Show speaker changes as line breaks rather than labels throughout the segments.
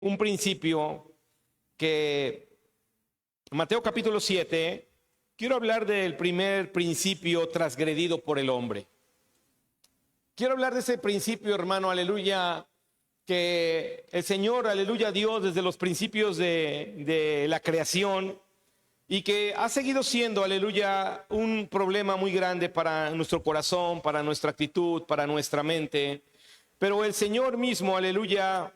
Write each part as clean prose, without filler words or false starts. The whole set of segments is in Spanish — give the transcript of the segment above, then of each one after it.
un principio que Mateo capítulo 7, quiero hablar del primer principio transgredido por el hombre. Quiero hablar de ese principio, hermano, aleluya, que el Señor, aleluya, Dios desde los principios de la creación y que ha seguido siendo, aleluya, un problema muy grande para nuestro corazón, para nuestra actitud, para nuestra mente. Pero el Señor mismo, aleluya,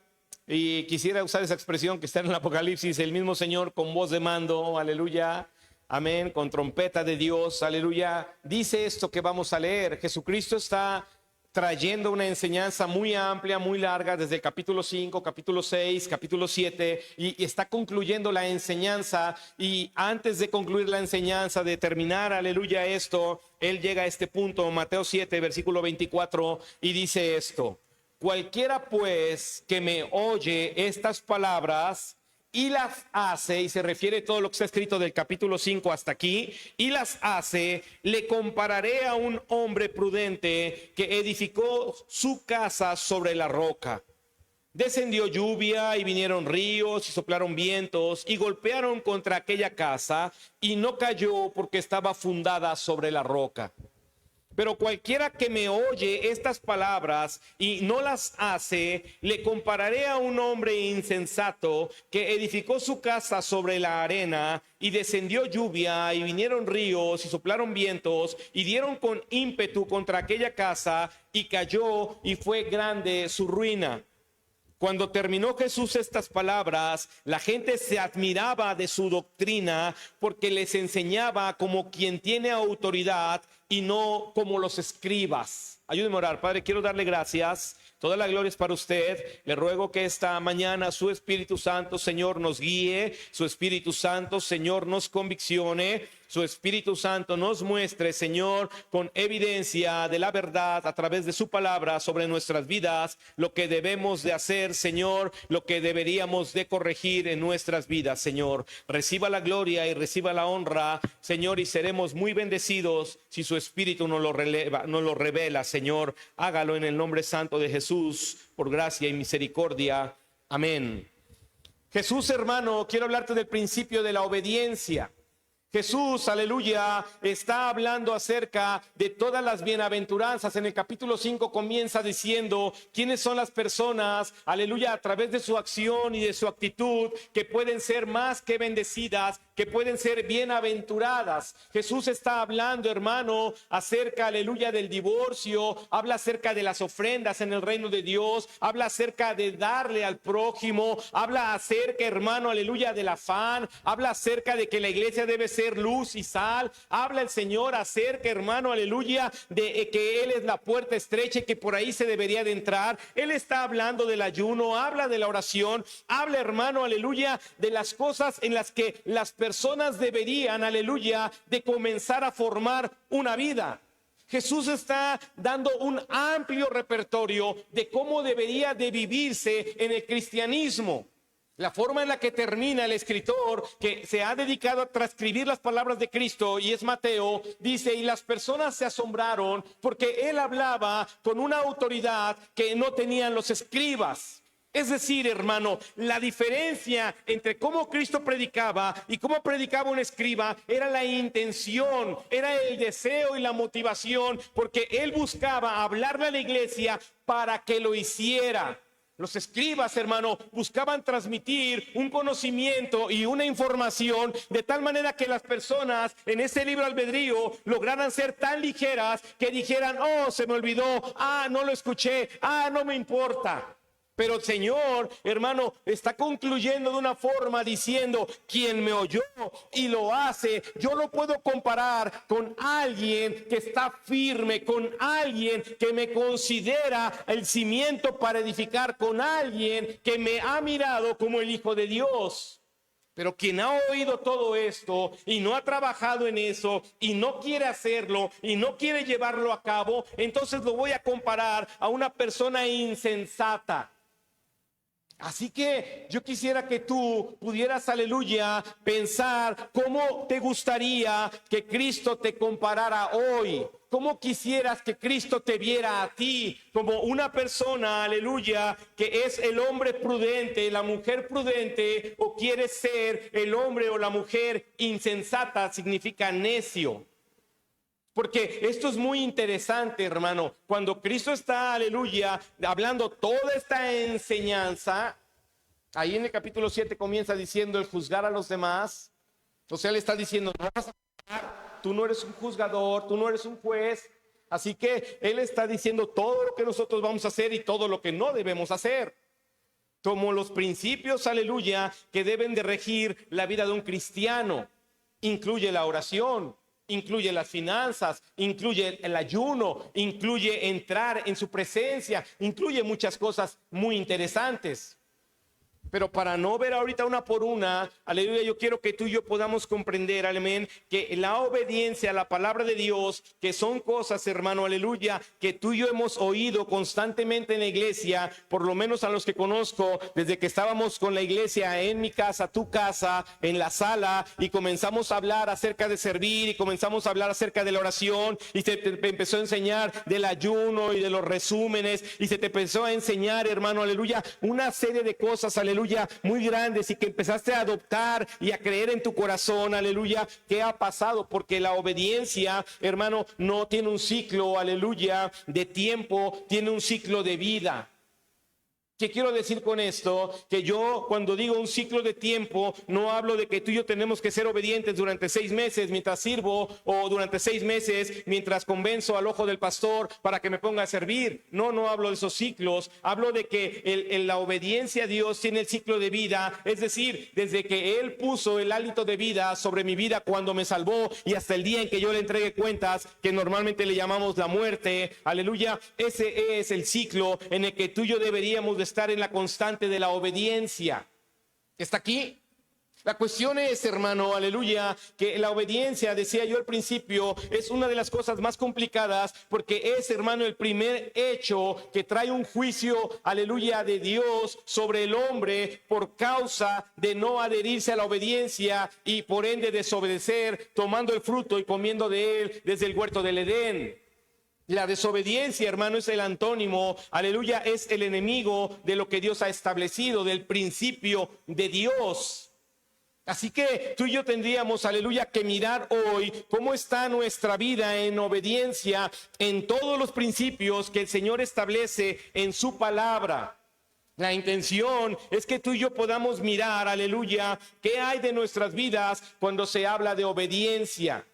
y quisiera usar esa expresión que está en el Apocalipsis, el mismo Señor con voz de mando, aleluya, amén, con trompeta de Dios, aleluya, dice esto que vamos a leer. Jesucristo está trayendo una enseñanza muy amplia, muy larga, desde el capítulo 5, capítulo 6, capítulo 7, y está concluyendo la enseñanza. Y antes de concluir la enseñanza, de terminar, aleluya, esto, Él llega a este punto, Mateo 7, versículo 24, y dice esto: cualquiera pues que me oye estas palabras y las hace, y se refiere a todo lo que está escrito del capítulo 5 hasta aquí, y las hace, le compararé a un hombre prudente que edificó su casa sobre la roca. Descendió lluvia y vinieron ríos y soplaron vientos y golpearon contra aquella casa, y no cayó porque estaba fundada sobre la roca. Pero cualquiera que me oye estas palabras y no las hace, le compararé a un hombre insensato que edificó su casa sobre la arena, y descendió lluvia y vinieron ríos y soplaron vientos y dieron con ímpetu contra aquella casa, y cayó, y fue grande su ruina. Cuando terminó Jesús estas palabras, la gente se admiraba de su doctrina, porque les enseñaba como quien tiene autoridad y no como los escribas. Ayúdeme a orar. Padre, quiero darle gracias. Toda la gloria es para usted. Le ruego que esta mañana su Espíritu Santo, Señor, nos guíe. Su Espíritu Santo, Señor, nos conviccione. Su Espíritu Santo nos muestre, Señor, con evidencia de la verdad a través de su palabra sobre nuestras vidas, lo que debemos de hacer, Señor, lo que deberíamos de corregir en nuestras vidas, Señor. Reciba la gloria y reciba la honra, Señor, y seremos muy bendecidos si su Espíritu nos lo revela, Señor. Hágalo en el nombre santo de Jesús, por gracia y misericordia. Amén. Jesús, hermano, quiero hablarte del principio de la obediencia. Jesús, aleluya, está hablando acerca de todas las bienaventuranzas. En el capítulo 5 comienza diciendo quiénes son las personas, aleluya, a través de su acción y de su actitud, que pueden ser más que bendecidas, que pueden ser bienaventuradas. Jesús está hablando, hermano, acerca, aleluya, del divorcio, habla acerca de las ofrendas en el reino de Dios, habla acerca de darle al prójimo, habla acerca, hermano, aleluya, del afán, habla acerca de que la iglesia debe ser luz y sal. Habla el Señor acerca, hermano, aleluya, de que Él es la puerta estrecha y que por ahí se debería de entrar. Él está hablando del ayuno, habla de la oración, habla, hermano, aleluya, de las cosas en las que las personas deberían, aleluya, de comenzar a formar una vida. Jesús está dando un amplio repertorio de cómo debería de vivirse en el cristianismo. La forma en la que termina el escritor, que se ha dedicado a transcribir las palabras de Cristo, y es Mateo, dice: y las personas se asombraron porque él hablaba con una autoridad que no tenían los escribas. Es decir, hermano, la diferencia entre cómo Cristo predicaba y cómo predicaba un escriba era la intención, era el deseo y la motivación, porque él buscaba hablarle a la iglesia para que lo hiciera. Los escribas, hermano, buscaban transmitir un conocimiento y una información de tal manera que las personas en ese libre albedrío lograran ser tan ligeras que dijeran: oh, se me olvidó, no lo escuché, no me importa. Pero el Señor, hermano, está concluyendo de una forma diciendo: quien me oyó y lo hace, yo lo puedo comparar con alguien que está firme, con alguien que me considera el cimiento para edificar, con alguien que me ha mirado como el Hijo de Dios. Pero quien ha oído todo esto y no ha trabajado en eso y no quiere hacerlo y no quiere llevarlo a cabo, entonces lo voy a comparar a una persona insensata. Así que yo quisiera que tú pudieras, aleluya, pensar cómo te gustaría que Cristo te comparara hoy. ¿Cómo quisieras que Cristo te viera a ti como una persona, aleluya, que es el hombre prudente, la mujer prudente, o quieres ser el hombre o la mujer insensata? Significa necio. Porque esto es muy interesante, hermano. Cuando Cristo está, aleluya, hablando toda esta enseñanza, ahí en el capítulo 7 comienza diciendo el juzgar a los demás. O sea, le está diciendo, no vas a juzgar, tú no eres un juzgador, tú no eres un juez. Así que Él está diciendo todo lo que nosotros vamos a hacer y todo lo que no debemos hacer. Como los principios, aleluya, que deben de regir la vida de un cristiano. Incluye la oración, incluye las finanzas, incluye el ayuno, incluye entrar en su presencia, incluye muchas cosas muy interesantes. Pero para no ver ahorita una por una, aleluya, yo quiero que tú y yo podamos comprender, amén, que la obediencia a la palabra de Dios, que son cosas, hermano, aleluya, que tú y yo hemos oído constantemente en la iglesia, por lo menos a los que conozco, desde que estábamos con la iglesia en mi casa, tu casa, en la sala, y comenzamos a hablar acerca de servir, y comenzamos a hablar acerca de la oración, y se te empezó a enseñar del ayuno y de los resúmenes, y se te empezó a enseñar, hermano, aleluya, una serie de cosas, aleluya, muy grandes, y que empezaste a adoptar y a creer en tu corazón, aleluya. ¿Qué ha pasado? Porque la obediencia, hermano, no tiene un ciclo, aleluya, de tiempo, tiene un ciclo de vida. ¿Qué quiero decir con esto? Que yo, cuando digo un ciclo de tiempo, no hablo de que tú y yo tenemos que ser obedientes durante 6 meses mientras sirvo, o durante 6 meses mientras convenzo al ojo del pastor para que me ponga a servir. No hablo de esos ciclos. Hablo de que la obediencia a Dios tiene el ciclo de vida, es decir, desde que Él puso el hálito de vida sobre mi vida cuando me salvó y hasta el día en que yo le entregue cuentas, que normalmente le llamamos la muerte, aleluya. Ese es el ciclo en el que tú y yo deberíamos de estar en la constante de la obediencia. ¿Está aquí? La cuestión es, hermano, aleluya, que la obediencia, decía yo al principio, es una de las cosas más complicadas, porque es, hermano, el primer hecho que trae un juicio, aleluya, de Dios sobre el hombre por causa de no adherirse a la obediencia y por ende desobedecer, tomando el fruto y comiendo de él desde el huerto del Edén. La desobediencia, hermano, es el antónimo, aleluya, es el enemigo de lo que Dios ha establecido, del principio de Dios. Así que tú y yo tendríamos, aleluya, que mirar hoy cómo está nuestra vida en obediencia en todos los principios que el Señor establece en su palabra. La intención es que tú y yo podamos mirar, aleluya, qué hay de nuestras vidas cuando se habla de obediencia.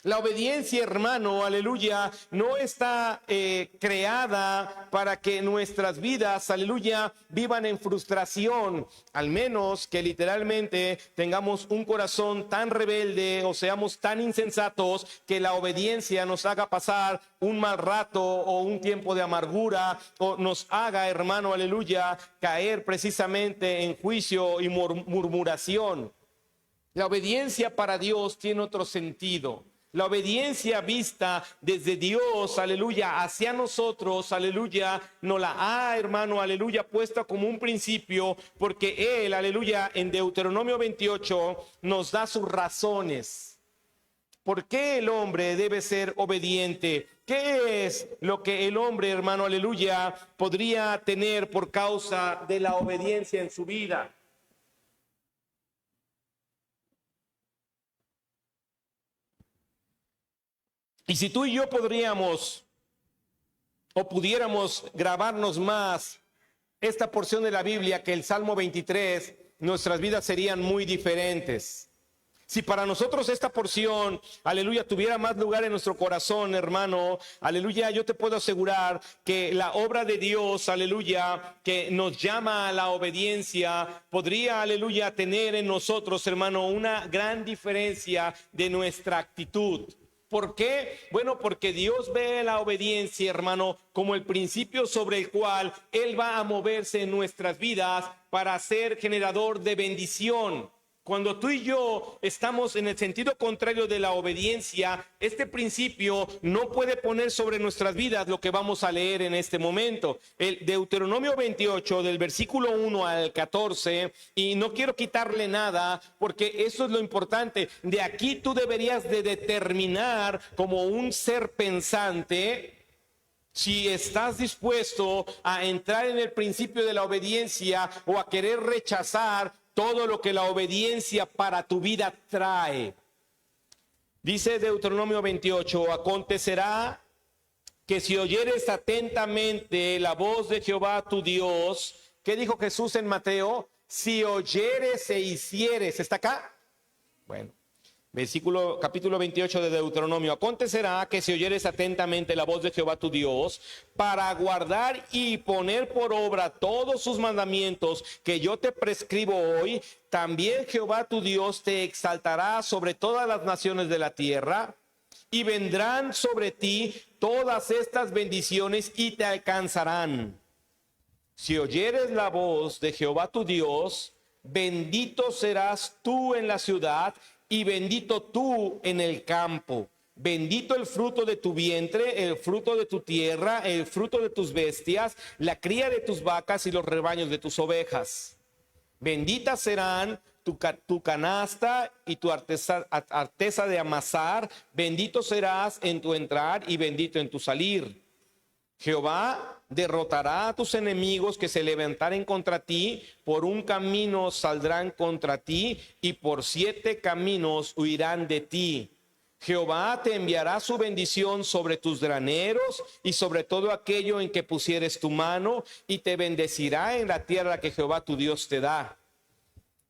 La obediencia, hermano, aleluya, no está creada para que nuestras vidas, aleluya, vivan en frustración, al menos que literalmente tengamos un corazón tan rebelde o seamos tan insensatos que la obediencia nos haga pasar un mal rato o un tiempo de amargura, o nos haga, hermano, aleluya, caer precisamente en juicio y murmuración. La obediencia para Dios tiene otro sentido. La obediencia vista desde Dios, aleluya, hacia nosotros, aleluya, nos la ha, hermano, aleluya, puesta como un principio, porque Él, aleluya, en Deuteronomio 28 nos da sus razones. ¿Por qué el hombre debe ser obediente? ¿Qué es lo que el hombre, hermano, aleluya, podría tener por causa de la obediencia en su vida? Y si tú y yo podríamos o pudiéramos grabarnos más esta porción de la Biblia que el Salmo 23, nuestras vidas serían muy diferentes. Si para nosotros esta porción, aleluya, tuviera más lugar en nuestro corazón, hermano, aleluya, yo te puedo asegurar que la obra de Dios, aleluya, que nos llama a la obediencia, podría, aleluya, tener en nosotros, hermano, una gran diferencia de nuestra actitud. ¿Por qué? Bueno, porque Dios ve la obediencia, hermano, como el principio sobre el cual Él va a moverse en nuestras vidas para ser generador de bendición. Cuando tú y yo estamos en el sentido contrario de la obediencia, este principio no puede poner sobre nuestras vidas lo que vamos a leer en este momento. El Deuteronomio 28, del versículo 1 al 14, y no quiero quitarle nada, porque eso es lo importante. De aquí tú deberías de determinar como un ser pensante si estás dispuesto a entrar en el principio de la obediencia o a querer rechazar todo lo que la obediencia para tu vida trae. Dice Deuteronomio 28, acontecerá que si oyeres atentamente la voz de Jehová tu Dios, ¿qué dijo Jesús en Mateo? Si oyeres e hicieres, ¿está acá? Bueno. Capítulo 28 de Deuteronomio. Acontecerá que si oyeres atentamente la voz de Jehová tu Dios, para guardar y poner por obra todos sus mandamientos que yo te prescribo hoy, también Jehová tu Dios te exaltará sobre todas las naciones de la tierra, y vendrán sobre ti todas estas bendiciones y te alcanzarán. Si oyeres la voz de Jehová tu Dios, bendito serás tú en la ciudad y bendito tú en el campo. Bendito el fruto de tu vientre, el fruto de tu tierra, el fruto de tus bestias, la cría de tus vacas y los rebaños de tus ovejas. Benditas serán tu canasta y tu arteza de amasar. Bendito serás en tu entrar y bendito en tu salir. Jehová derrotará a tus enemigos que se levantaren contra ti, por un camino saldrán contra ti y por 7 caminos huirán de ti. Jehová te enviará su bendición sobre tus graneros y sobre todo aquello en que pusieres tu mano, y te bendecirá en la tierra que Jehová tu Dios te da.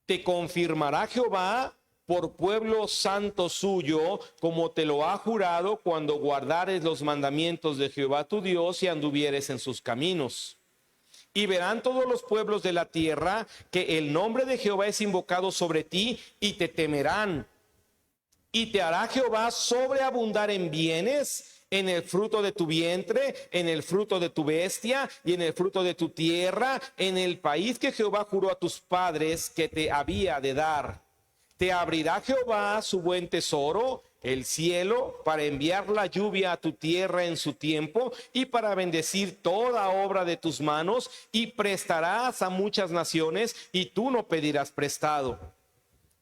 Te confirmará Jehová por pueblo santo suyo, como te lo ha jurado, cuando guardares los mandamientos de Jehová tu Dios y anduvieres en sus caminos. Y verán todos los pueblos de la tierra que el nombre de Jehová es invocado sobre ti, y te temerán. Y te hará Jehová sobreabundar en bienes, en el fruto de tu vientre, en el fruto de tu bestia y en el fruto de tu tierra, en el país que Jehová juró a tus padres que te había de dar. Te abrirá Jehová su buen tesoro, el cielo, para enviar la lluvia a tu tierra en su tiempo y para bendecir toda obra de tus manos, y prestarás a muchas naciones y tú no pedirás prestado.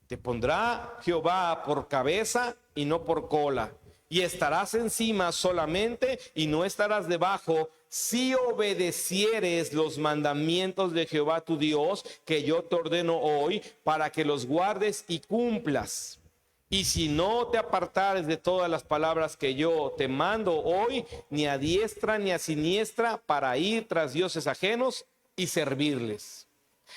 Te pondrá Jehová por cabeza y no por cola, y estarás encima solamente y no estarás debajo, si obedecieres los mandamientos de Jehová tu Dios, que yo te ordeno hoy, para que los guardes y cumplas. Y si no te apartares de todas las palabras que yo te mando hoy, ni a diestra ni a siniestra, para ir tras dioses ajenos y servirles.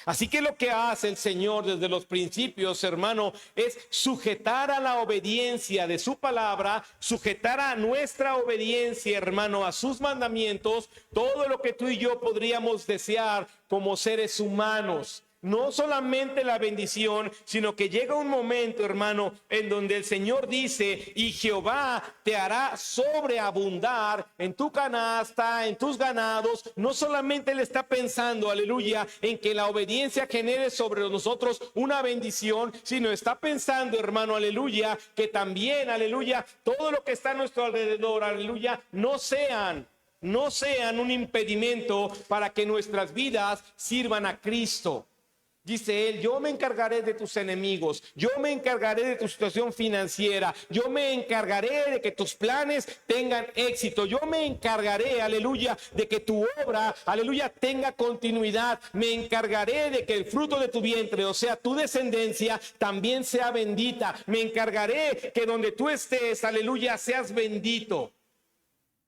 Así que lo que hace el Señor desde los principios, hermano, es sujetar a la obediencia de su palabra, sujetar a nuestra obediencia, hermano, a sus mandamientos, todo lo que tú y yo podríamos desear como seres humanos. No solamente la bendición, sino que llega un momento, hermano, en donde el Señor dice: y Jehová te hará sobreabundar en tu canasta, en tus ganados. No solamente Él está pensando, aleluya, en que la obediencia genere sobre nosotros una bendición, sino está pensando, hermano, aleluya, que también, aleluya, todo lo que está a nuestro alrededor, aleluya, no sean un impedimento para que nuestras vidas sirvan a Cristo. Dice él: yo me encargaré de tus enemigos, yo me encargaré de tu situación financiera, yo me encargaré de que tus planes tengan éxito, yo me encargaré, aleluya, de que tu obra, aleluya, tenga continuidad, me encargaré de que el fruto de tu vientre, o sea, tu descendencia, también sea bendita, me encargaré que donde tú estés, aleluya, seas bendito.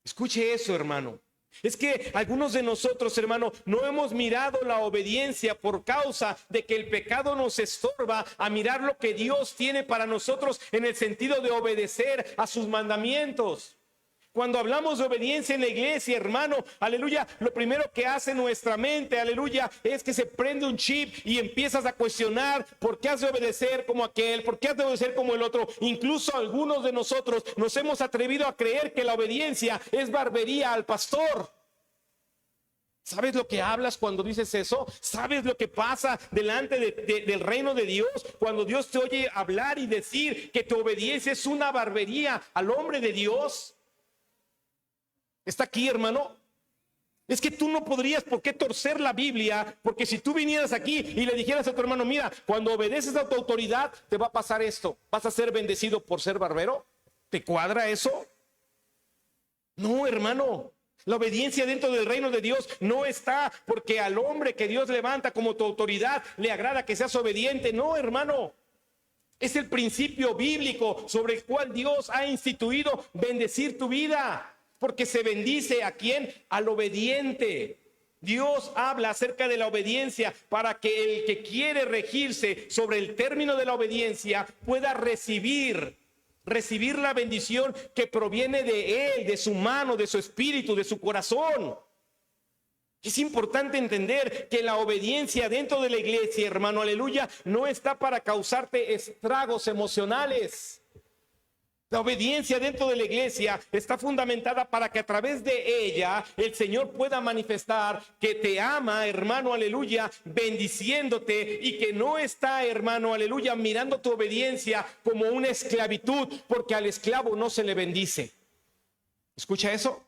Escuche eso, hermano. Es que algunos de nosotros, hermano, no hemos mirado la obediencia por causa de que el pecado nos estorba a mirar lo que Dios tiene para nosotros en el sentido de obedecer a sus mandamientos. Cuando hablamos de obediencia en la iglesia, hermano, aleluya, lo primero que hace nuestra mente, aleluya, es que se prende un chip y empiezas a cuestionar por qué has de obedecer como aquel, por qué has de obedecer como el otro. Incluso algunos de nosotros nos hemos atrevido a creer que la obediencia es barbería al pastor. ¿Sabes lo que hablas cuando dices eso? ¿Sabes lo que pasa delante del reino de Dios? Cuando Dios te oye hablar y decir que tu obediencia es una barbarie al hombre de Dios. ¿Está aquí, hermano? Es que tú no podrías por qué torcer la Biblia, porque si tú vinieras aquí y le dijeras a tu hermano, mira, cuando obedeces a tu autoridad te va a pasar esto, vas a ser bendecido por ser barbero, ¿te cuadra eso? No, hermano. La obediencia dentro del reino de Dios no está porque al hombre que Dios levanta como tu autoridad le agrada que seas obediente. No, hermano. Es el principio bíblico sobre el cual Dios ha instituido bendecir tu vida. Porque se bendice ¿a quién? Al obediente. Dios habla acerca de la obediencia para que el que quiere regirse sobre el término de la obediencia pueda recibir la bendición que proviene de Él, de su mano, de su espíritu, de su corazón. Es importante entender que la obediencia dentro de la iglesia, hermano, aleluya, no está para causarte estragos emocionales. La obediencia dentro de la iglesia está fundamentada para que a través de ella el Señor pueda manifestar que te ama, hermano, aleluya, bendiciéndote, y que no está, hermano, aleluya, mirando tu obediencia como una esclavitud, porque al esclavo no se le bendice. ¿Escucha eso?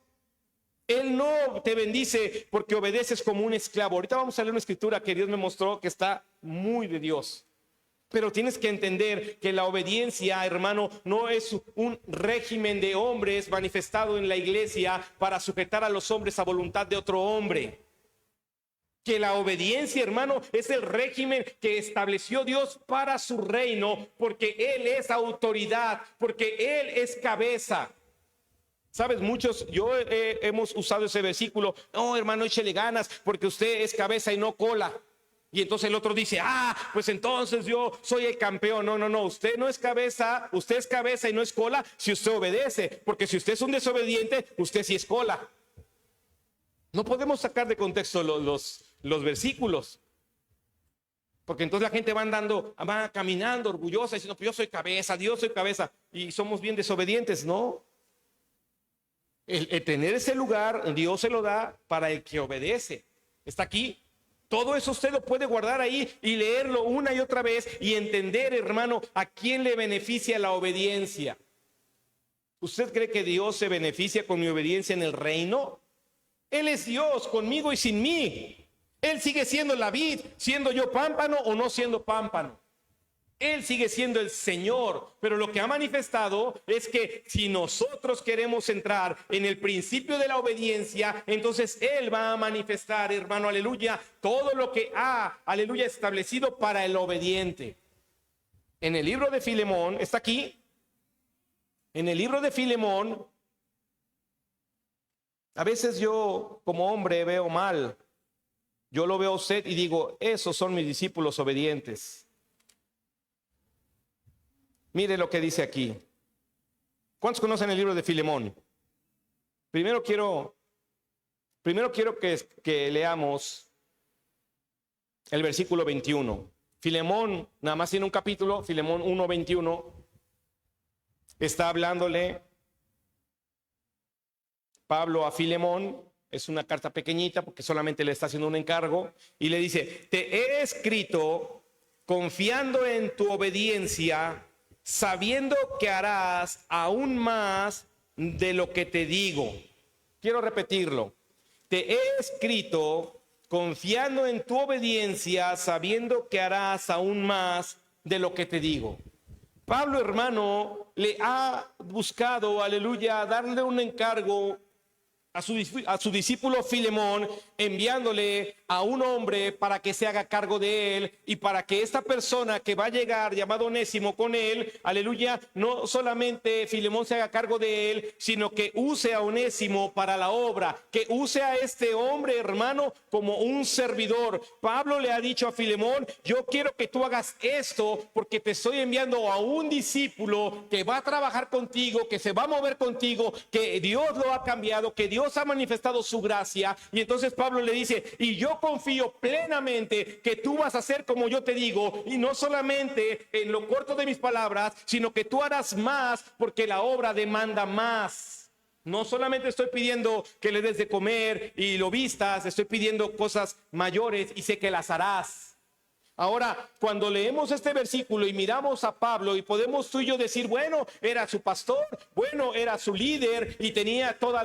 Él no te bendice porque obedeces como un esclavo. Ahorita vamos a leer una escritura que Dios me mostró que está muy de Dios. Pero tienes que entender que la obediencia, hermano, no es un régimen de hombres manifestado en la iglesia para sujetar a los hombres a voluntad de otro hombre. Que la obediencia, hermano, es el régimen que estableció Dios para su reino, porque Él es autoridad, porque Él es cabeza. Sabes, muchos, hemos usado ese versículo, no, hermano, échele ganas, porque usted es cabeza y no cola. Y entonces el otro dice, pues entonces yo soy el campeón. No, usted no es cabeza, usted es cabeza y no es cola si usted obedece, porque si usted es un desobediente, usted sí es cola. No podemos sacar de contexto los versículos, porque entonces la gente va caminando orgullosa diciendo, pues yo soy cabeza, Dios soy cabeza, y somos bien desobedientes. No, el tener ese lugar Dios se lo da para el que obedece. Está aquí. Todo eso usted lo puede guardar ahí y leerlo una y otra vez y entender, hermano, a quién le beneficia la obediencia. ¿Usted cree que Dios se beneficia con mi obediencia en el reino? Él es Dios conmigo y sin mí. Él sigue siendo la vid, siendo yo pámpano o no siendo pámpano. Él sigue siendo el Señor, pero lo que ha manifestado es que si nosotros queremos entrar en el principio de la obediencia, entonces Él va a manifestar, hermano, aleluya, todo lo que ha, aleluya, establecido para el obediente. En el libro de Filemón, está aquí, en el libro de Filemón, a veces yo como hombre veo mal, yo lo veo a usted y digo, esos son mis discípulos obedientes. Mire lo que dice aquí. ¿Cuántos conocen el libro de Filemón? Primero quiero que leamos el versículo 21. Filemón, nada más tiene un capítulo, Filemón 1:21. Está hablándole Pablo a Filemón. Es una carta pequeñita porque solamente le está haciendo un encargo. Y le dice, te he escrito confiando en tu obediencia, sabiendo que harás aún más de lo que te digo. Quiero repetirlo. Te he escrito confiando en tu obediencia, sabiendo que harás aún más de lo que te digo. Pablo, hermano, le ha buscado, aleluya, darle un encargo a su discípulo Filemón, enviándole a un hombre para que se haga cargo de él y para que esta persona que va a llegar, llamado Onésimo, con él, aleluya, no solamente Filemón se haga cargo de él, sino que use a Onésimo para la obra, que use a este hombre, hermano, como un servidor. Pablo le ha dicho a Filemón, yo quiero que tú hagas esto porque te estoy enviando a un discípulo que va a trabajar contigo, que se va a mover contigo, que Dios lo ha cambiado, que Dios ha manifestado su gracia. Y entonces Pablo le dice, y yo confío plenamente que tú vas a hacer como yo te digo, y no solamente en lo corto de mis palabras, sino que tú harás más porque la obra demanda más. No solamente estoy pidiendo que le des de comer y lo vistas, estoy pidiendo cosas mayores y sé que las harás. Ahora, cuando leemos este versículo y miramos a Pablo y podemos tú y yo decir, bueno, era su pastor, bueno, era su líder y tenía todo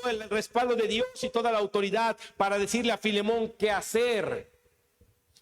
el respaldo de Dios y toda la autoridad para decirle a Filemón qué hacer.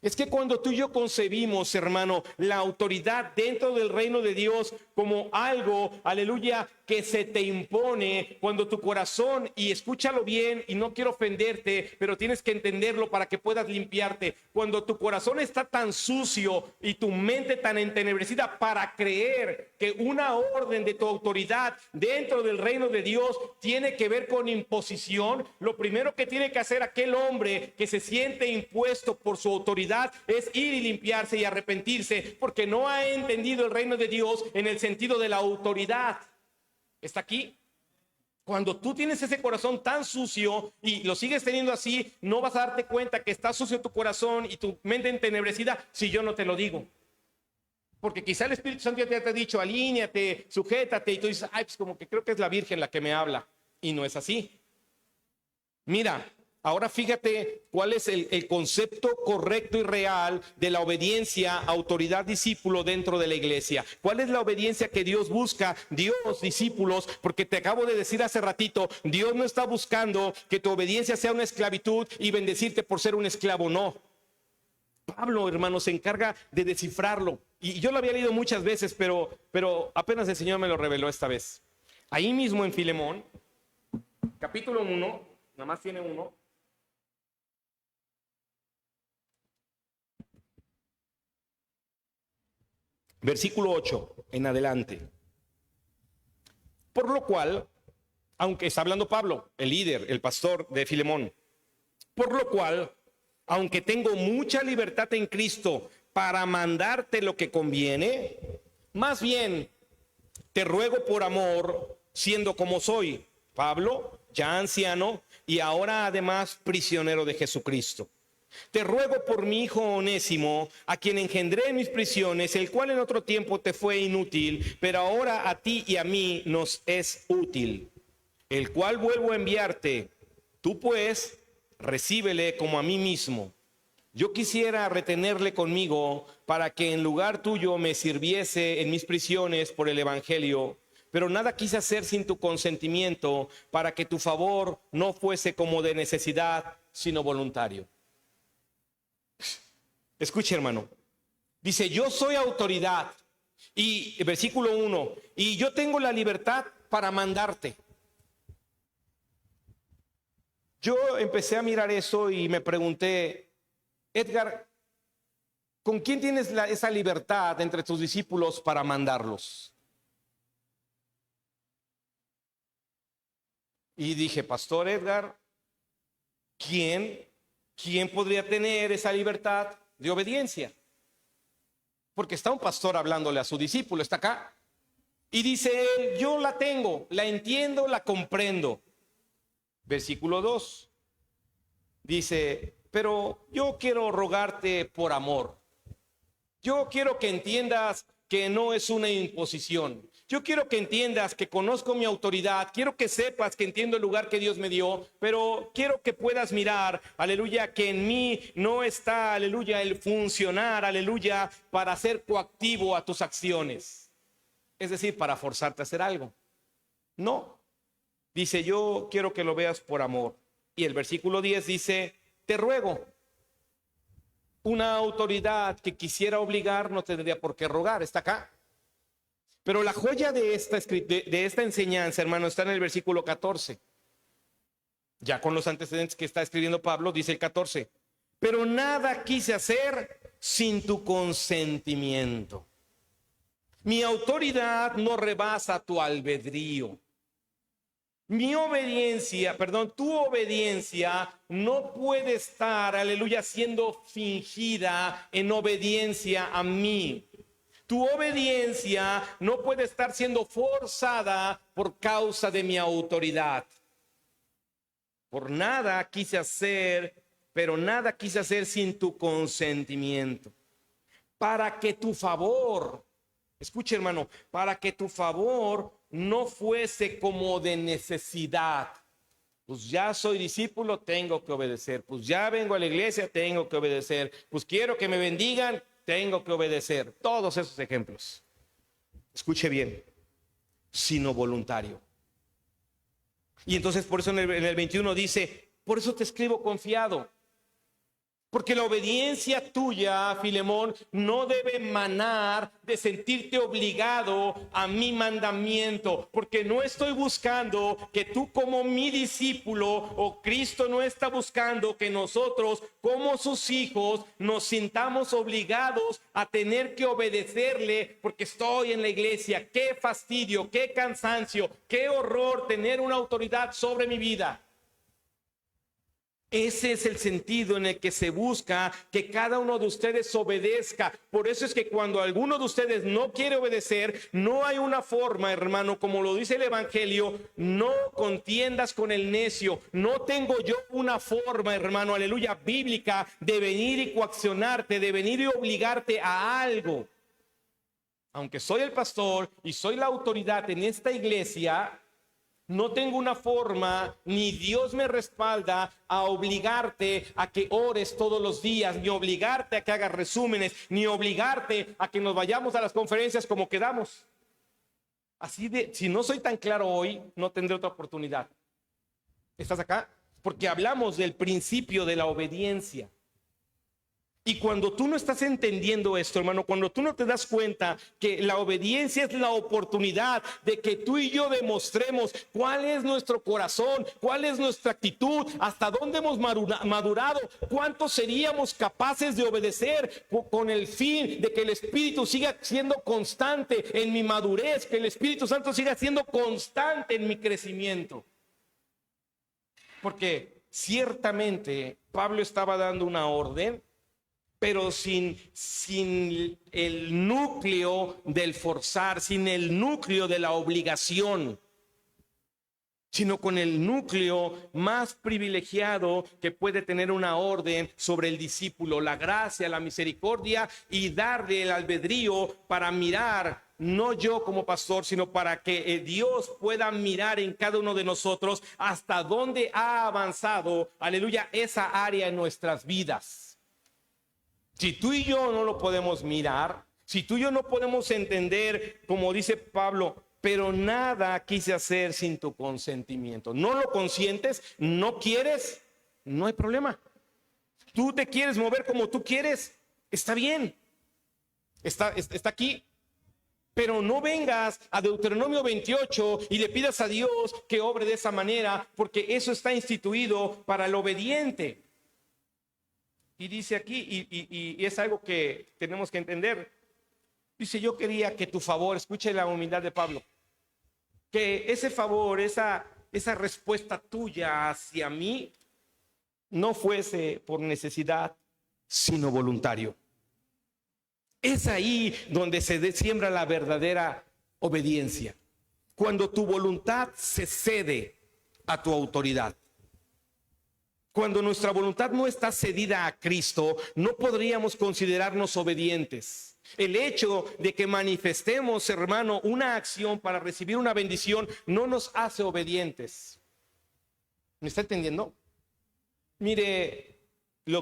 Es que cuando tú y yo concebimos, hermano, la autoridad dentro del reino de Dios como algo, aleluya, que se te impone, cuando tu corazón, y escúchalo bien, y no quiero ofenderte, pero tienes que entenderlo para que puedas limpiarte. Cuando tu corazón está tan sucio y tu mente tan entenebrecida para creer que una orden de tu autoridad dentro del reino de Dios tiene que ver con imposición, lo primero que tiene que hacer aquel hombre que se siente impuesto por su autoridad es ir y limpiarse y arrepentirse, porque no ha entendido el reino de Dios en el sentido de la autoridad. ¿Está aquí? Cuando tú tienes ese corazón tan sucio y lo sigues teniendo así, no vas a darte cuenta que está sucio tu corazón y tu mente entenebrecida si yo no te lo digo. Porque quizá el Espíritu Santo ya te ha dicho, alíñate, sujétate, y tú dices, ay, pues como que creo que es la Virgen la que me habla. Y no es así. Mira, ahora fíjate cuál es el concepto correcto y real de la obediencia, autoridad, discípulo dentro de la iglesia. ¿Cuál es la obediencia que Dios busca? Dios, discípulos, porque te acabo de decir hace ratito, Dios no está buscando que tu obediencia sea una esclavitud y bendecirte por ser un esclavo, no. Pablo, hermano, se encarga de descifrarlo. Y yo lo había leído muchas veces, pero apenas el Señor me lo reveló esta vez. Ahí mismo en Filemón, capítulo 1, nada más tiene uno. Versículo 8 en adelante. Por lo cual, aunque está hablando Pablo, el líder, el pastor de Filemón, por lo cual, aunque tengo mucha libertad en Cristo para mandarte lo que conviene, más bien te ruego por amor, siendo como soy, Pablo, ya anciano y ahora además prisionero de Jesucristo. Te ruego por mi hijo Onésimo, a quien engendré en mis prisiones, el cual en otro tiempo te fue inútil, pero ahora a ti y a mí nos es útil, el cual vuelvo a enviarte. Tú pues, recíbele como a mí mismo. Yo quisiera retenerle conmigo para que en lugar tuyo me sirviese en mis prisiones por el evangelio, pero nada quise hacer sin tu consentimiento, para que tu favor no fuese como de necesidad, sino voluntario. Escuche, hermano. Dice, yo soy autoridad. Y versículo 1, y yo tengo la libertad para mandarte. Yo empecé a mirar eso y me pregunté, Edgar, ¿con quién tienes esa libertad entre tus discípulos para mandarlos? Y dije, Pastor Edgar, ¿quién podría tener esa libertad de obediencia? Porque está un pastor hablándole a su discípulo, está acá. Y dice él, yo la tengo, la entiendo, la comprendo. Versículo 2. Dice, pero yo quiero rogarte por amor. Yo quiero que entiendas que no es una imposición. Yo quiero que entiendas que conozco mi autoridad. Quiero que sepas que entiendo el lugar que Dios me dio. Pero quiero que puedas mirar, aleluya, que en mí no está, aleluya, el funcionar, aleluya, para ser coactivo a tus acciones. Es decir, para forzarte a hacer algo. No. Dice, yo quiero que lo veas por amor. Y el versículo 10 dice, te ruego. Una autoridad que quisiera obligar no tendría por qué rogar, está acá. Pero la joya de esta enseñanza, hermano, está en el versículo 14. Ya con los antecedentes que está escribiendo Pablo, dice el 14. Pero nada quise hacer sin tu consentimiento. Mi autoridad no rebasa tu albedrío. Tu obediencia no puede estar, aleluya, siendo fingida en obediencia a mí. Tu obediencia no puede estar siendo forzada por causa de mi autoridad. Por nada quise hacer, pero nada quise hacer sin tu consentimiento. Para que tu favor, Escuche, hermano, para que tu favor no fuese como de necesidad. Pues ya soy discípulo, tengo que obedecer. Pues ya vengo a la iglesia, tengo que obedecer. Pues quiero que me bendigan, tengo que obedecer. Todos esos ejemplos. Escuche bien, sino voluntario. Y entonces por eso en el 21 dice, por eso te escribo confiado. Porque la obediencia tuya, Filemón, no debe emanar de sentirte obligado a mi mandamiento. Porque no estoy buscando que tú como mi discípulo, o Cristo no está buscando que nosotros como sus hijos nos sintamos obligados a tener que obedecerle porque estoy en la iglesia. Qué fastidio, qué cansancio, qué horror tener una autoridad sobre mi vida. Ese es el sentido en el que se busca que cada uno de ustedes obedezca. Por eso es que cuando alguno de ustedes no quiere obedecer, no hay una forma, hermano, como lo dice el Evangelio, no contiendas con el necio. No tengo yo una forma, hermano, aleluya, bíblica, de venir y coaccionarte, de venir y obligarte a algo. Aunque soy el pastor y soy la autoridad en esta iglesia, no tengo una forma, ni Dios me respalda a obligarte a que ores todos los días, ni obligarte a que hagas resúmenes, ni obligarte a que nos vayamos a las conferencias como quedamos. Así de, si no soy tan claro hoy, no tendré otra oportunidad. ¿Estás acá? Porque hablamos del principio de la obediencia. Y cuando tú no estás entendiendo esto, hermano, cuando tú no te das cuenta que la obediencia es la oportunidad de que tú y yo demostremos cuál es nuestro corazón, cuál es nuestra actitud, hasta dónde hemos madurado, cuánto seríamos capaces de obedecer con el fin de que el Espíritu siga siendo constante en mi madurez, que el Espíritu Santo siga siendo constante en mi crecimiento. Porque ciertamente Pablo estaba dando una orden, pero sin el núcleo del forzar, sin el núcleo de la obligación, sino con el núcleo más privilegiado que puede tener una orden sobre el discípulo, la gracia, la misericordia y darle el albedrío para mirar, no yo como pastor, sino para que Dios pueda mirar en cada uno de nosotros hasta dónde ha avanzado, aleluya, esa área en nuestras vidas. Si tú y yo no lo podemos mirar, si tú y yo no podemos entender, como dice Pablo, pero nada quise hacer sin tu consentimiento. No lo consientes, no quieres, no hay problema. Tú te quieres mover como tú quieres, está bien, está aquí. Pero no vengas a Deuteronomio 28 y le pidas a Dios que obre de esa manera, porque eso está instituido para el obediente. Y dice aquí, y es algo que tenemos que entender. Dice, yo quería que tu favor, escuche la humildad de Pablo, que ese favor, esa respuesta tuya hacia mí, no fuese por necesidad, sino voluntario. Es ahí donde se siembra la verdadera obediencia. Cuando tu voluntad se cede a tu autoridad. Cuando nuestra voluntad no está cedida a Cristo, no podríamos considerarnos obedientes. El hecho de que manifestemos, hermano, una acción para recibir una bendición no nos hace obedientes. ¿Me está entendiendo? Mire,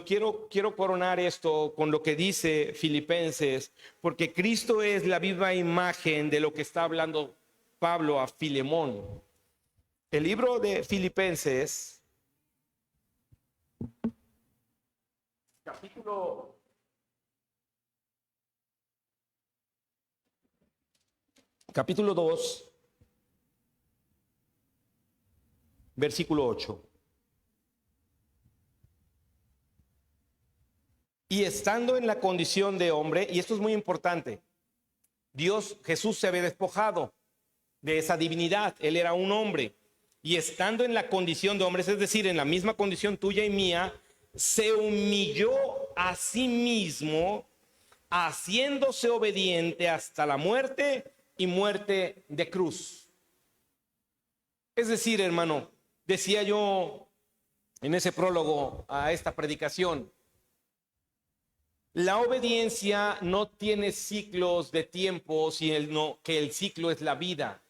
quiero coronar esto con lo que dice Filipenses, porque Cristo es la viva imagen de lo que está hablando Pablo a Filemón. El libro de Filipenses, capítulo 2, versículo 8. Y estando en la condición de hombre, y esto es muy importante, Jesús se había despojado de esa divinidad, él era un hombre, y estando en la condición de hombre, es decir, en la misma condición tuya y mía, se humilló a sí mismo, haciéndose obediente hasta la muerte y muerte de cruz. Es decir, hermano, decía yo en ese prólogo a esta predicación, La obediencia no tiene ciclos de tiempo, sino que el ciclo es la vida.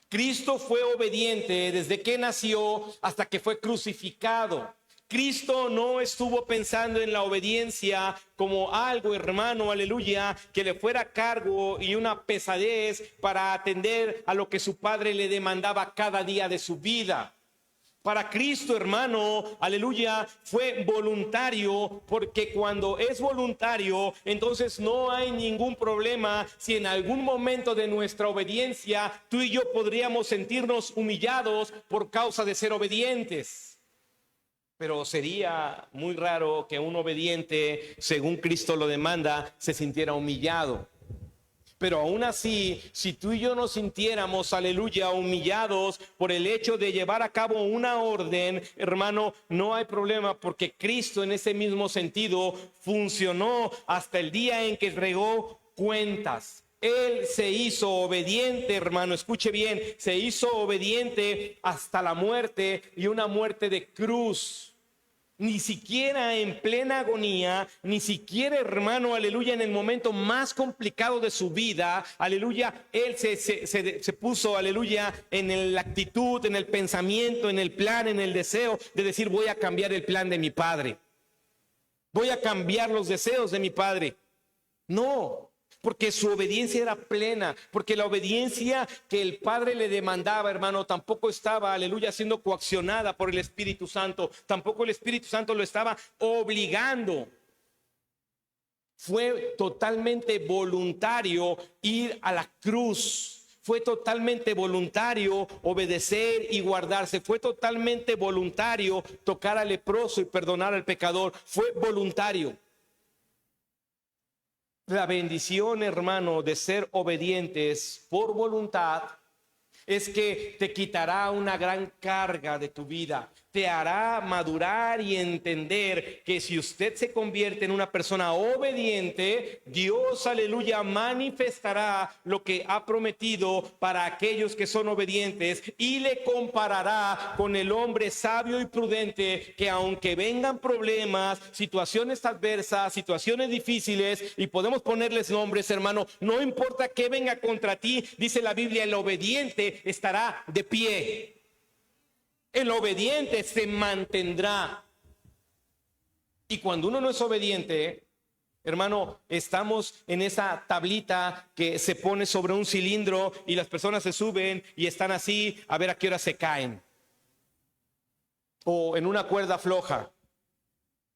Cristo fue obediente desde que nació hasta que fue crucificado. Cristo no estuvo pensando en la obediencia como algo, hermano, aleluya, que le fuera cargo y una pesadez para atender a lo que su padre le demandaba cada día de su vida. Para Cristo, hermano, aleluya, fue voluntario, porque cuando es voluntario, entonces no hay ningún problema si en algún momento de nuestra obediencia tú y yo podríamos sentirnos humillados por causa de ser obedientes. Pero sería muy raro que un obediente, según Cristo lo demanda, se sintiera humillado. Pero aún así, si tú y yo nos sintiéramos, aleluya, humillados por el hecho de llevar a cabo una orden, hermano, no hay problema, porque Cristo en ese mismo sentido funcionó hasta el día en que entregó cuentas. Él se hizo obediente, hermano, escuche bien, se hizo obediente hasta la muerte, y una muerte de cruz. Ni siquiera en plena agonía, ni siquiera, hermano, aleluya, en el momento más complicado de su vida, aleluya, él se puso, aleluya, en la actitud, en el pensamiento, en el plan, en el deseo de decir: voy a cambiar el plan de mi padre, voy a cambiar los deseos de mi padre. No, porque su obediencia era plena, porque la obediencia que el Padre le demandaba, hermano, tampoco estaba, aleluya, siendo coaccionada por el Espíritu Santo, tampoco el Espíritu Santo lo estaba obligando. Fue totalmente voluntario ir a la cruz. Fue totalmente voluntario obedecer y guardarse. Fue totalmente voluntario tocar al leproso y perdonar al pecador. Fue voluntario. La bendición, hermano, de ser obedientes por voluntad es que te quitará una gran carga de tu vida. Te hará madurar y entender que si usted se convierte en una persona obediente, Dios, aleluya, manifestará lo que ha prometido para aquellos que son obedientes, y le comparará con el hombre sabio y prudente, que aunque vengan problemas, situaciones adversas, situaciones difíciles, y podemos ponerles nombres, hermano, no importa que venga contra ti, dice la Biblia, el obediente estará de pie. El obediente se mantendrá. Y cuando uno no es obediente, hermano, estamos en esa tablita que se pone sobre un cilindro y las personas se suben y están así a ver a qué hora se caen. O en una cuerda floja.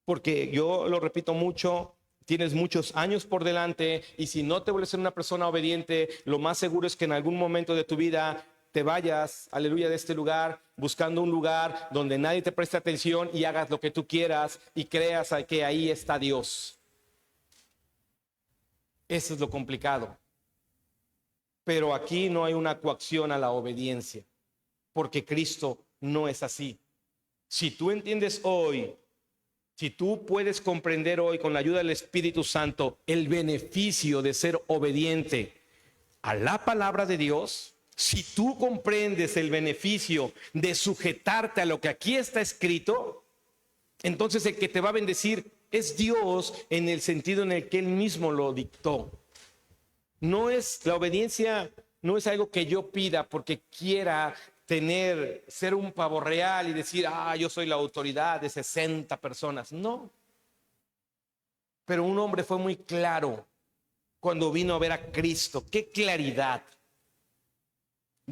Porque yo lo repito mucho, tienes muchos años por delante, y si no te vuelves una persona obediente, lo más seguro es que en algún momento de tu vida te vayas, aleluya, de este lugar, buscando un lugar donde nadie te preste atención y hagas lo que tú quieras y creas que ahí está Dios. Eso es lo complicado. Pero aquí no hay una coacción a la obediencia, porque Cristo no es así. Si tú entiendes hoy, si tú puedes comprender hoy con la ayuda del Espíritu Santo el beneficio de ser obediente a la palabra de Dios, si tú comprendes el beneficio de sujetarte a lo que aquí está escrito, entonces el que te va a bendecir es Dios, en el sentido en el que Él mismo lo dictó. No es la obediencia, no es algo que yo pida porque quiera ser un pavo real y decir: yo soy la autoridad de 60 personas. No. Pero un hombre fue muy claro cuando vino a ver a Cristo. ¡Qué claridad!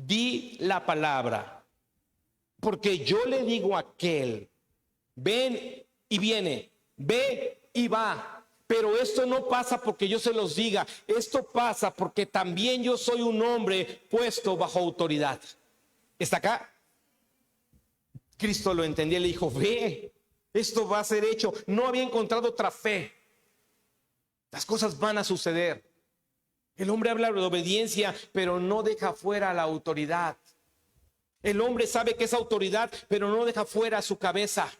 Di la palabra, porque yo le digo a aquel: ven y viene, ve y va. Pero esto no pasa porque yo se los diga, esto pasa porque también yo soy un hombre puesto bajo autoridad. ¿Está acá? Cristo lo entendía y le dijo: ve, esto va a ser hecho. No había encontrado otra fe. Las cosas van a suceder. El hombre habla de obediencia, pero no deja fuera la autoridad. El hombre sabe que es autoridad, pero no deja fuera su cabeza.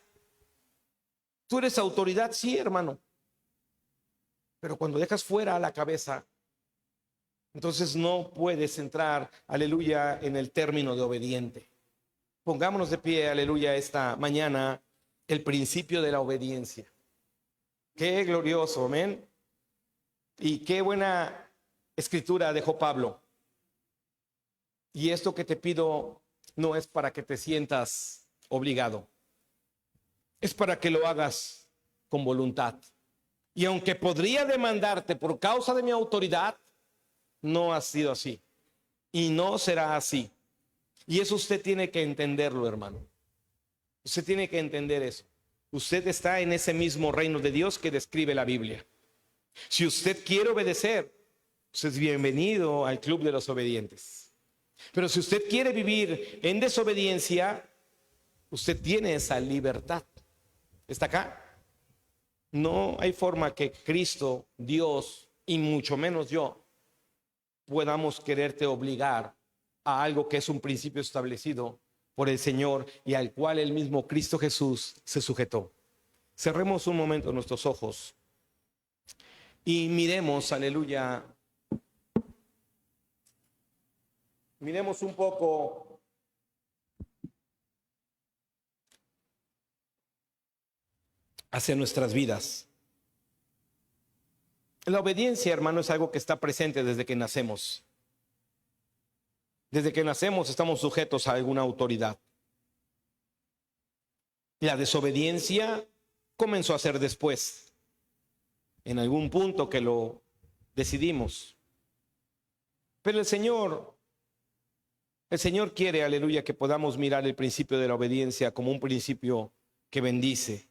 Tú eres autoridad, sí, hermano. Pero cuando dejas fuera la cabeza, entonces no puedes entrar, aleluya, en el término de obediente. Pongámonos de pie, aleluya, esta mañana, el principio de la obediencia. Qué glorioso, amén. Y qué buena escritura dejó Pablo. Y esto que te pido no es para que te sientas obligado, es para que lo hagas con voluntad. Y aunque podría demandarte por causa de mi autoridad, no ha sido así y no será así. Y eso usted tiene que entenderlo, hermano. Usted tiene que entender eso. Usted está en ese mismo reino de Dios que describe la Biblia. Si usted quiere obedecer, usted es bienvenido al club de los obedientes. Pero si usted quiere vivir en desobediencia, usted tiene esa libertad. ¿Está acá? No hay forma que Cristo, Dios y mucho menos yo podamos quererte obligar a algo que es un principio establecido por el Señor y al cual el mismo Cristo Jesús se sujetó. Cerremos un momento nuestros ojos y miremos, aleluya, miremos un poco hacia nuestras vidas. La obediencia, hermano, es algo que está presente desde que nacemos. Desde que nacemos estamos sujetos a alguna autoridad. La desobediencia comenzó a ser después, en algún punto que lo decidimos. Pero el Señor quiere, aleluya, que podamos mirar el principio de la obediencia como un principio que bendice,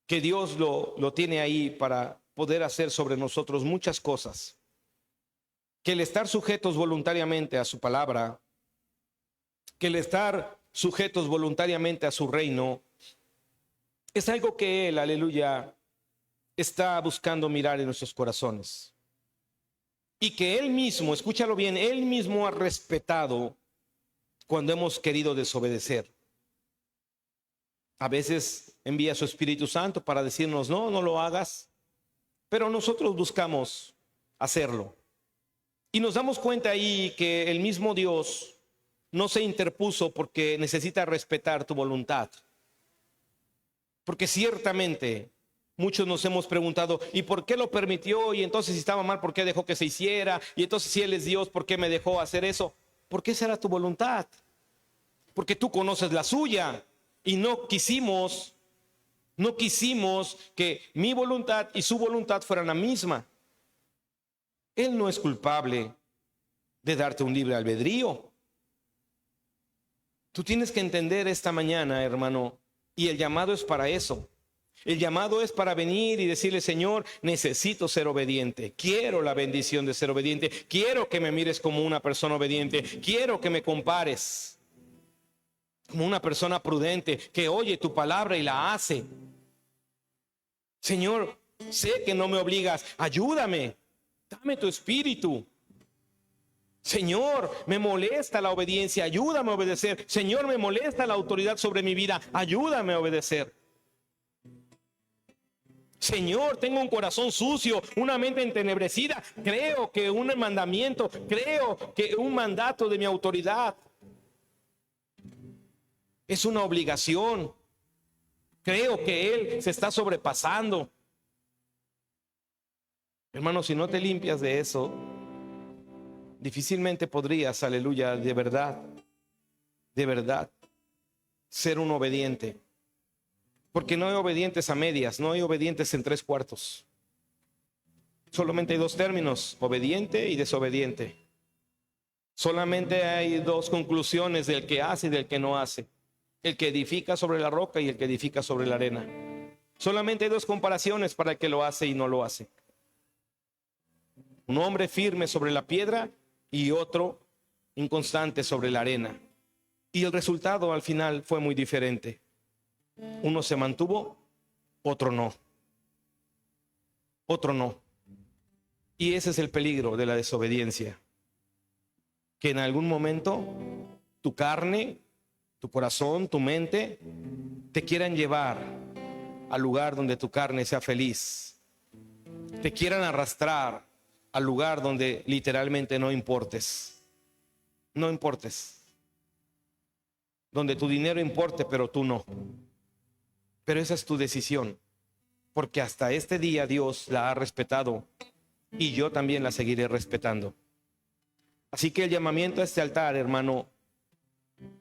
que Dios lo tiene ahí para poder hacer sobre nosotros muchas cosas, que el estar sujetos voluntariamente a su palabra, que el estar sujetos voluntariamente a su reino, es algo que Él, aleluya, está buscando mirar en nuestros corazones. Y que Él mismo, escúchalo bien, Él mismo ha respetado cuando hemos querido desobedecer. A veces envía su Espíritu Santo para decirnos, no, no lo hagas. Pero nosotros buscamos hacerlo. Y nos damos cuenta ahí que el mismo Dios no se interpuso porque necesita respetar tu voluntad. Porque ciertamente muchos nos hemos preguntado, ¿y por qué lo permitió? Y entonces si estaba mal, ¿por qué dejó que se hiciera? Y entonces si Él es Dios, ¿por qué me dejó hacer eso? Porque esa era tu voluntad. Porque tú conoces la suya. Y no quisimos que mi voluntad y su voluntad fueran la misma. Él no es culpable de darte un libre albedrío. Tú tienes que entender esta mañana, hermano, y el llamado es para eso. El llamado es para venir y decirle, Señor, necesito ser obediente. Quiero la bendición de ser obediente. Quiero que me mires como una persona obediente. Quiero que me compares como una persona prudente que oye tu palabra y la hace. Señor, sé que no me obligas, ayúdame, dame tu espíritu. Señor, me molesta la obediencia, ayúdame a obedecer. Señor, me molesta la autoridad sobre mi vida, ayúdame a obedecer. Señor, tengo un corazón sucio, una mente entenebrecida. Creo que un mandamiento, creo que un mandato de mi autoridad es una obligación. Creo que Él se está sobrepasando. Hermano, si no te limpias de eso, difícilmente podrías, aleluya, de verdad, ser un obediente. Porque no hay obedientes a medias, no hay obedientes en tres cuartos. Solamente hay dos términos, obediente y desobediente. Solamente hay dos conclusiones del que hace y del que no hace. El que edifica sobre la roca y el que edifica sobre la arena. Solamente hay dos comparaciones para el que lo hace y no lo hace. Un hombre firme sobre la piedra y otro inconstante sobre la arena. Y el resultado al final fue muy diferente. Uno se mantuvo, otro no. Otro no. Y ese es el peligro de la desobediencia. Que en algún momento tu carne, tu corazón, tu mente te quieran llevar al lugar donde tu carne sea feliz. Te quieran arrastrar al lugar donde literalmente no importes. No importes. Donde tu dinero importe, pero tú no. Pero esa es tu decisión. porque hasta este día Dios la ha respetado y yo también la seguiré respetando. Así que el llamamiento a este altar, hermano,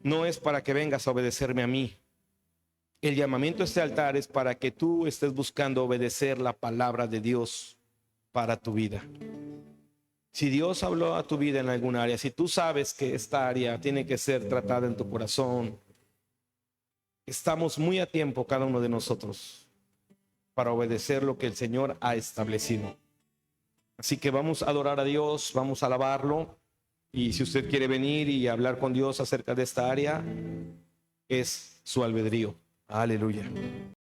no es para que vengas a obedecerme a mí. El llamamiento a este altar es para que tú estés buscando obedecer la palabra de Dios para tu vida. Si Dios habló a tu vida en alguna área, si tú sabes que esta área tiene que ser tratada en tu corazón, estamos muy a tiempo cada uno de nosotros para obedecer lo que el Señor ha establecido. Así que vamos a adorar a Dios, vamos a alabarlo. Y si usted quiere venir y hablar con Dios acerca de esta área, es su albedrío. Aleluya.